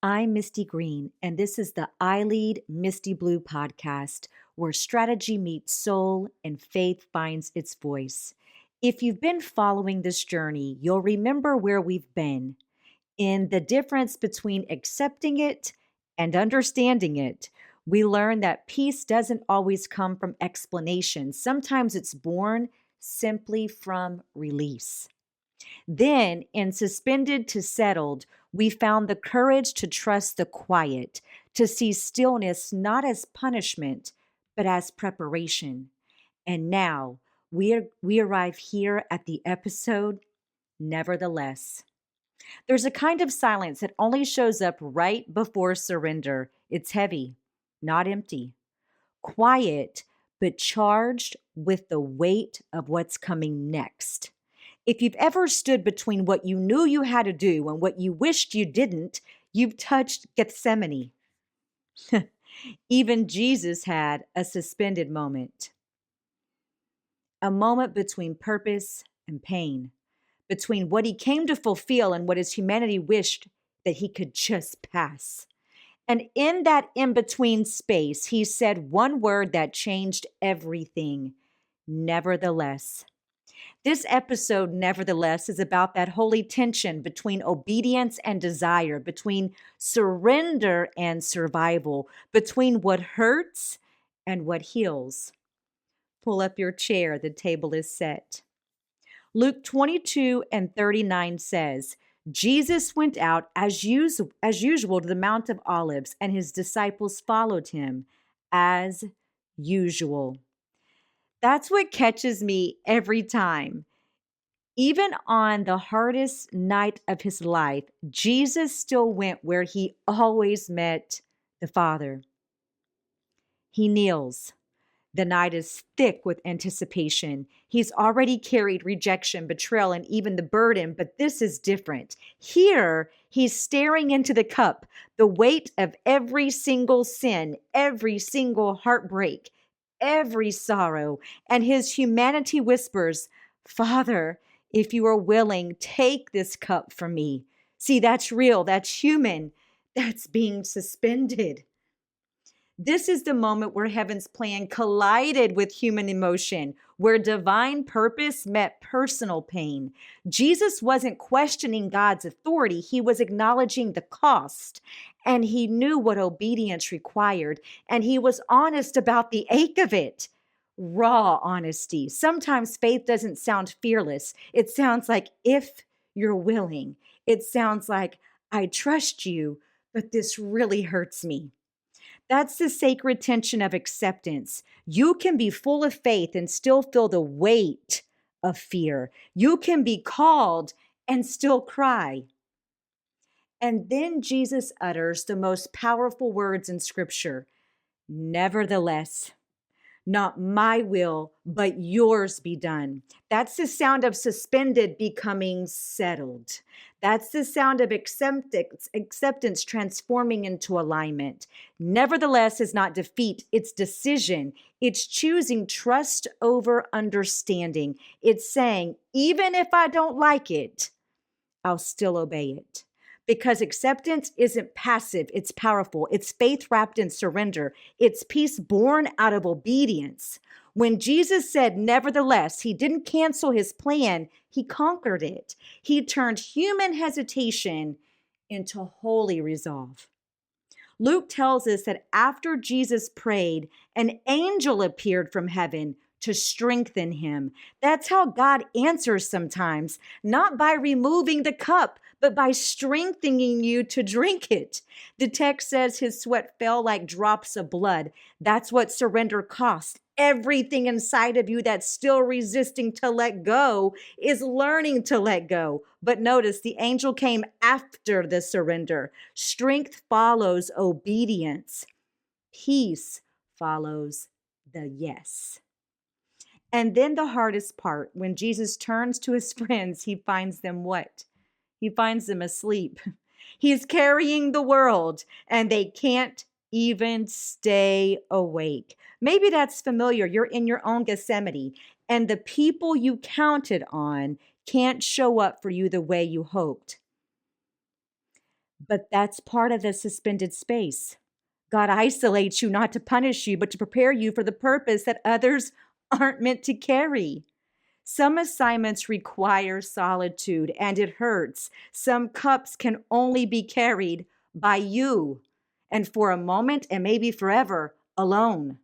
I'm Misti Green, and this is the I Lead Misti Blue Podcast, where strategy meets soul and faith finds its voice. If you've been following this journey, you'll remember where we've been in the difference between accepting it and understanding it. We learn that peace doesn't always come from explanation. Sometimes it's born simply from release. Then, in Suspended to Settled, we found the courage to trust the quiet, to see stillness not as punishment, but as preparation. And now we arrive here at the episode, Nevertheless. There's a kind of silence that only shows up right before surrender. It's heavy, not empty, quiet, but charged with the weight of what's coming next. If you've ever stood between what you knew you had to do and what you wished you didn't, you've touched Gethsemane. Even Jesus had a suspended moment, a moment between purpose and pain, between what he came to fulfill and what his humanity wished that he could just pass. And in that in-between space, he said one word that changed everything: nevertheless. This episode, nevertheless, is about that holy tension between obedience and desire, between surrender and survival, between what hurts and what heals. Pull up your chair, the table is set. Luke 22:39 says, Jesus went out as usual to the Mount of Olives, and his disciples followed him as usual. That's what catches me every time. Even on the hardest night of his life, Jesus still went where he always met the Father. He kneels. The night is thick with anticipation. He's already carried rejection, betrayal, and even the burden, but this is different. Here, he's staring into the cup, the weight of every single sin, every single heartbreak, every sorrow, and his humanity whispers, Father, if you are willing, take this cup from me. See, that's real, that's human, that's being suspended. This is the moment where heaven's plan collided with human emotion, where divine purpose met personal pain. Jesus wasn't questioning God's authority. He was acknowledging the cost, and he knew what obedience required, and he was honest about the ache of it. Raw honesty. Sometimes faith doesn't sound fearless. It sounds like, if you're willing. It sounds like, I trust you, but this really hurts me. That's the sacred tension of acceptance. You can be full of faith and still feel the weight of fear. You can be called and still cry. And then Jesus utters the most powerful words in Scripture. Nevertheless, not my will, but yours be done. That's the sound of suspended becoming settled. That's the sound of acceptance transforming into alignment. Nevertheless is not defeat, it's decision. It's choosing trust over understanding. It's saying, even if I don't like it, I'll still obey it. Because acceptance isn't passive, it's powerful. It's faith wrapped in surrender. It's peace born out of obedience. When Jesus said, nevertheless, he didn't cancel his plan, he conquered it. He turned human hesitation into holy resolve. Luke tells us that after Jesus prayed, an angel appeared from heaven to strengthen him. That's how God answers sometimes, not by removing the cup, but by strengthening you to drink it. The text says his sweat fell like drops of blood. That's what surrender costs. Everything inside of you that's still resisting to let go is learning to let go. But notice the angel came after the surrender. Strength follows obedience. Peace follows the yes. And then the hardest part, when Jesus turns to his friends, he finds them what? He finds them asleep. He's carrying the world, and they can't even stay awake. Maybe that's familiar. You're in your own Gethsemane, and the people you counted on can't show up for you the way you hoped. But that's part of the suspended space. God isolates you not to punish you, but to prepare you for the purpose that others aren't meant to carry. Some assignments require solitude and it hurts. Some cups can only be carried by you and for a moment and maybe forever alone.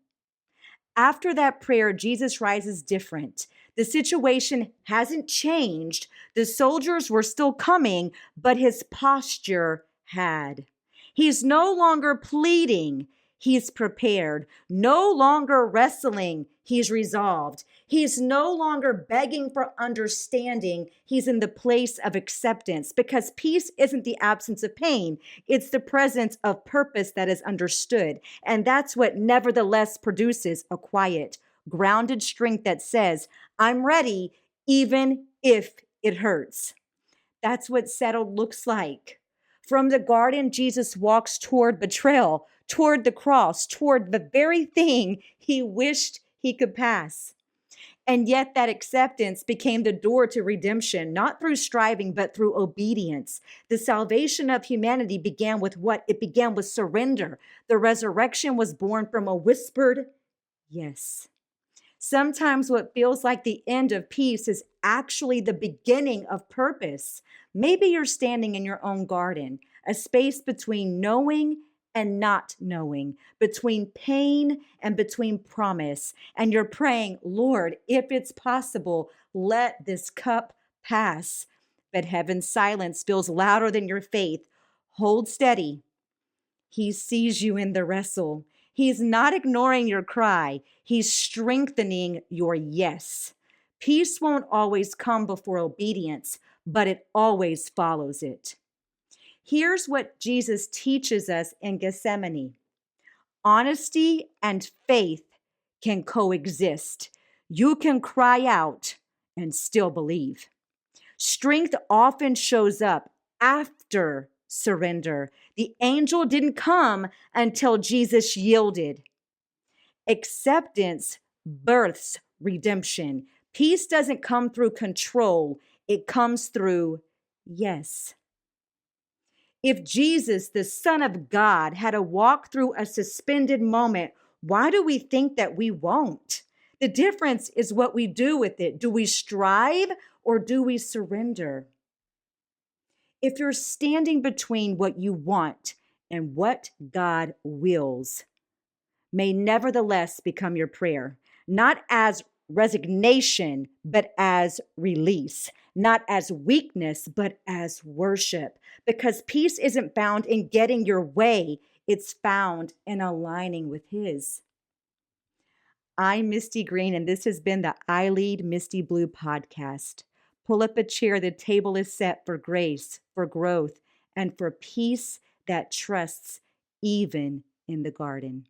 After that prayer, Jesus rises different. The situation hasn't changed. The soldiers were still coming, but his posture had. He's no longer pleading. He's prepared. No longer wrestling. He's resolved. He's no longer begging for understanding. He's in the place of acceptance because peace isn't the absence of pain. It's the presence of purpose that is understood. And that's what nevertheless produces a quiet, grounded strength that says, I'm ready, even if it hurts. That's what settled looks like. From the garden, Jesus walks toward betrayal, toward the cross, toward the very thing he wished he could pass. And yet that acceptance became the door to redemption, not through striving, but through obedience. The salvation of humanity began with what? It began with surrender. The resurrection was born from a whispered yes. Sometimes what feels like the end of peace is actually the beginning of purpose. Maybe you're standing in your own garden, a space between knowing and not knowing, between pain and between promise. And you're praying, Lord, if it's possible, let this cup pass. But heaven's silence feels louder than your faith. Hold steady. He sees you in the wrestle. He's not ignoring your cry. He's strengthening your yes. Peace won't always come before obedience, but it always follows it. Here's what Jesus teaches us in Gethsemane. Honesty and faith can coexist. You can cry out and still believe. Strength often shows up after surrender. The angel didn't come until Jesus yielded. Acceptance births redemption. Peace doesn't come through control, it comes through yes. If Jesus, the Son of God, had to walk through a suspended moment, why do we think that we won't? The difference is what we do with it. Do we strive or do we surrender? If you're standing between what you want and what God wills, may nevertheless become your prayer, not as resignation, but as release, not as weakness, but as worship. Because peace isn't found in getting your way, it's found in aligning with His. I'm Misti Green, and this has been the I Lead Misti Blue Podcast. Pull up a chair. The table is set for grace, for growth, and for peace that trusts even in the garden.